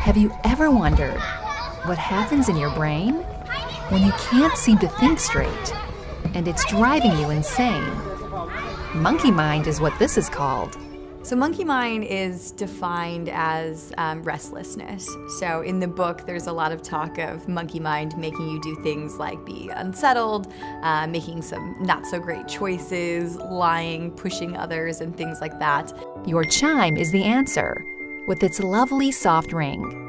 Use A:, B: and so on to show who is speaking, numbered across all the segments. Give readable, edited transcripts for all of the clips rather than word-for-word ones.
A: Have you ever wondered what happens in your brain when you can't seem to think straight and it's driving you insane? Monkey mind is what this is called.
B: So monkey mind is defined as restlessness. So in the book, there's a lot of talk of monkey mind making you do things like be unsettled, making some not so great choices, lying, pushing others, and things like that.
A: Your chime is the answer, with its lovely soft ring.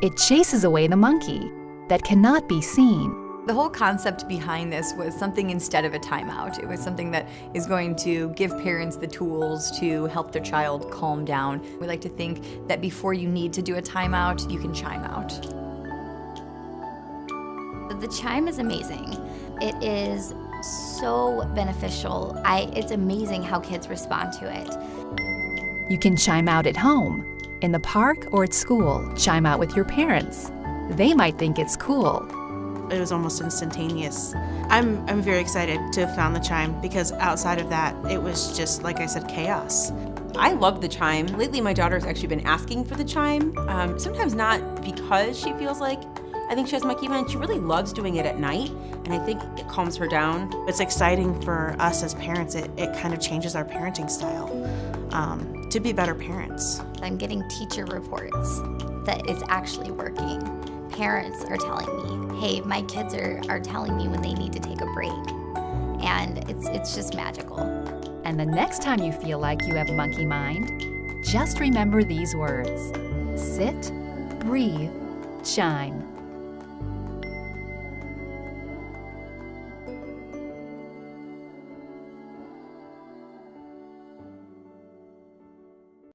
A: It chases away the monkey that cannot be seen.
B: The whole concept behind this was something instead of a timeout. It was something that is going to give parents the tools to help their child calm down. We like to think that before you need to do a timeout, you can chime out.
C: The chime is amazing. It is so beneficial. It's amazing how kids respond to it.
A: You can chime out at home, in the park, or at school. Chime out with your parents. They might think it's cool.
D: It was almost instantaneous. I'm very excited to have found the chime because outside of that, it was just, like I said, chaos.
E: I love the chime. Lately, my daughter's actually been asking for the chime. Sometimes not because she feels like I think she has monkey mind. She really loves doing it at night, and I think it calms her down.
D: It's exciting for us as parents. It kind of changes our parenting style to be better parents.
C: I'm getting teacher reports that it's actually working. Parents are telling me, hey, my kids are telling me when they need to take a break. And it's just magical.
A: And the next time you feel like you have monkey mind, just remember these words: sit, breathe, chime.